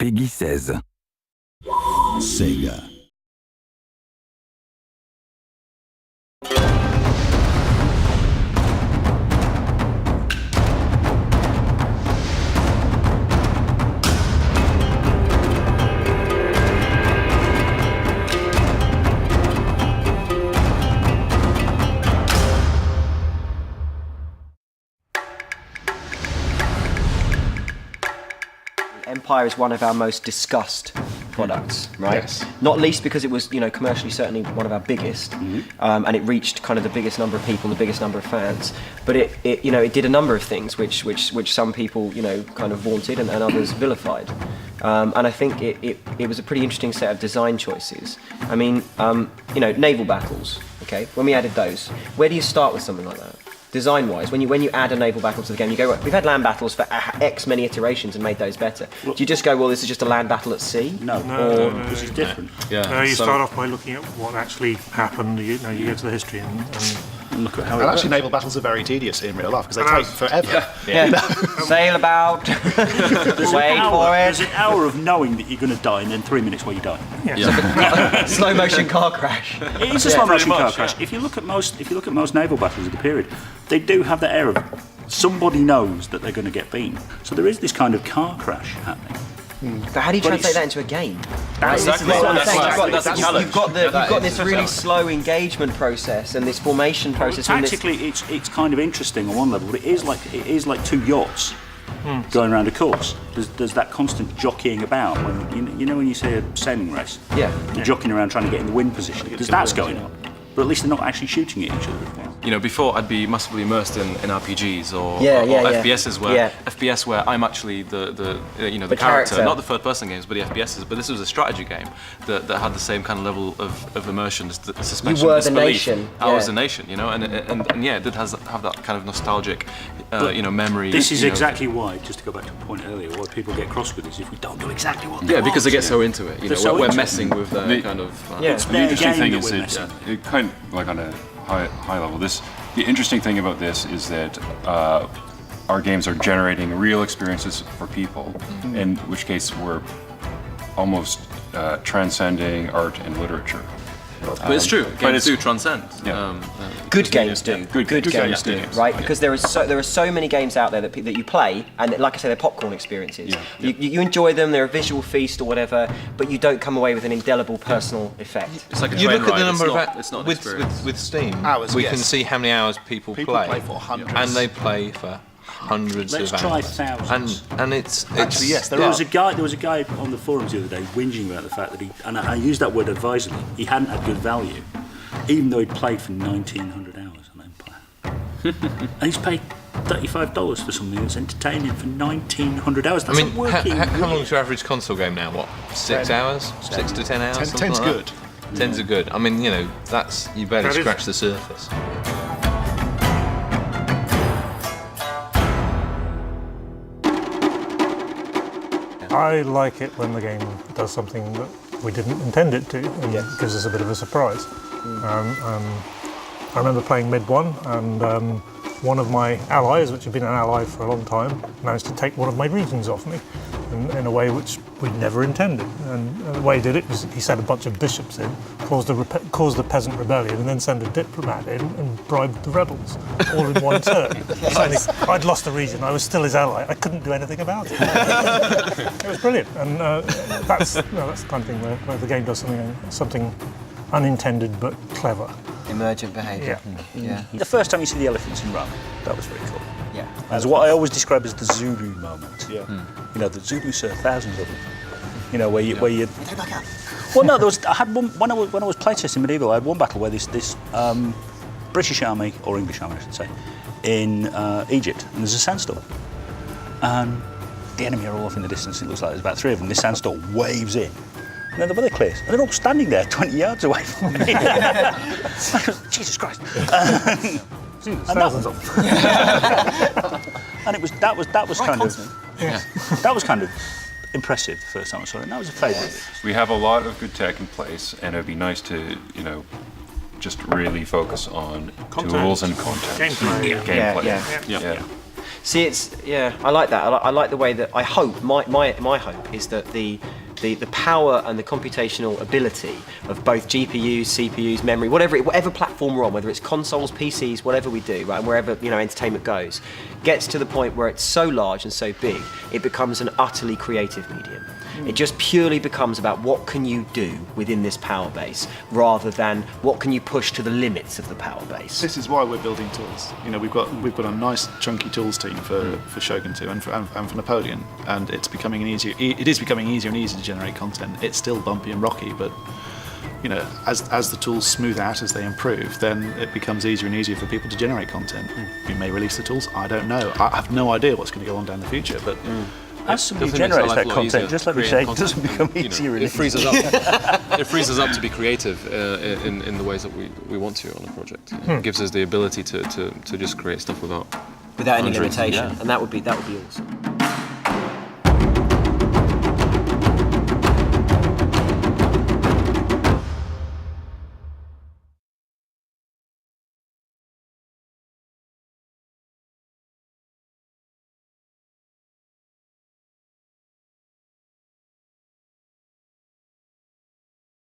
Peggy 16. Sega. Empire is one of our most discussed products, right? Yes. Not least because it was, commercially certainly one of our biggest, and it reached kind of the biggest number of people, the biggest number of fans. But it did a number of things which some people, kind of vaunted and others vilified. And I think it was a pretty interesting set of design choices. I mean, naval battles. Okay, when we added those, where do you start with something like that? Design-wise, when you add a naval battle to the game, you go, right, we've had land battles for X many iterations and made those better. Do you just go, well, this is just a land battle at sea? No, this is different. Yeah. You start off by looking at what actually happened. You go to the history and look at how And actually, naval battles are very tedious in real life because they take forever. Sail about, wait for it. There's an hour of knowing that you're going to die and then 3 minutes where you die. Slow motion car crash. It is a slow motion car crash. If you look at most naval battles of the period, they do have the air of somebody knows that they're going to get beaten. So there is this kind of car crash happening. But how do you translate that into a game? Exactly. You've got this really slow engagement process and this formation process. Tactically, it's kind of interesting on one level, but it is like two yachts going around a course. There's that constant jockeying about when when you say a sailing race. Yeah. You're jockeying around trying to get in the wind position because that's going on. But at least they're not actually shooting at each other. Before I'd be massively immersed in RPGs or FPSs where I'm actually the character, not the third person games, but the FPSs. But this was a strategy game that had the same kind of level of immersion, the suspension of disbelief. I was the nation, and it did have that kind of nostalgic, memory. This is exactly why, just to go back to a point earlier, why people get cross with us if we don't know exactly what they want. Because they get so into it. We're messing with the kind of. The interesting thing is it kind of like on a high level. The interesting thing about this is that our games are generating real experiences for people, in which case we're almost transcending art and literature. But it's true. Games do transcend. Good games do. Good games do. Right? Because there are so many games out there that you play, and like I say, they're popcorn experiences. You enjoy them. They're a visual feast or whatever, but you don't come away with an indelible personal effect. It's like a you train look at ride. the number It's not with Steam. Hours, we can see how many hours people play for hundreds, and they play for hundreds Let's of try hours. thousands. And it's actually yes. There was a guy on the forums the other day whinging about the fact that and I use that word advisedly, he hadn't had good value, even though he'd played for 1,900 hours on Empire. And he's paid $35 for something that's entertaining for 1,900 hours. That's how long's your average console game now? What, 6 hours? 6 to 10 hours? 10's like good. That? 10's are good. I mean, that's you barely scratch the surface. I like it when the game does something that we didn't intend it to and gives us a bit of a surprise. I remember playing Mid 1 and one of my allies, which had been an ally for a long time, managed to take one of my regions off me in a way which we'd never intended. And the way he did it was he sent a bunch of bishops in, caused the peasant rebellion, and then sent a diplomat in and bribed the rebels, all in one turn. I'd lost a region, I was still his ally, I couldn't do anything about it. It was brilliant, and that's the kind of thing where the game does something unintended but clever. Emergent behaviour. Yeah. The first time you see the elephants in Rome, that was very cool. Yeah. That's what I always describe as the Zulu moment. Yeah. The Zulus serve thousands of them. Where you. Well, no, I had one when I was playtesting Medieval. I had one battle where this British army, or English army, I should say, in Egypt, and there's a sandstorm, and the enemy are all off in the distance. It looks like there's about 3 of them. This sandstorm waves in. And then the weather clears, and they're all standing there 20 yards away from me. Jesus Christ. Thousands of them. And that was kind of impressive the first time I saw it, and that was a favourite. We have a lot of good tech in place, and it'd be nice to, just really focus on tools and content. Gameplay. Gameplay. Yeah. See, I like that. I like the way that I hope. My hope is that the power and the computational ability of both GPUs, CPUs, memory, whatever platform we're on, whether it's consoles, PCs, whatever we do, right, and wherever entertainment goes, gets to the point where it's so large and so big, it becomes an utterly creative medium. It just purely becomes about what can you do within this power base, rather than what can you push to the limits of the power base. This is why we're building tools. We've got a nice chunky tools team for Shogun 2 and for Napoleon, and it is becoming easier and easier to generate content. It's still bumpy and rocky, but as the tools smooth out, as they improve, then it becomes easier and easier for people to generate content. We may release the tools, I don't know. I have no idea what's going to go on down the future, but as somebody generates that content, just let me say, it doesn't become easier. It frees us up. It frees us up to be creative in the ways that we want to on a project. It gives us the ability to just create stuff without any limitation, and that would be awesome.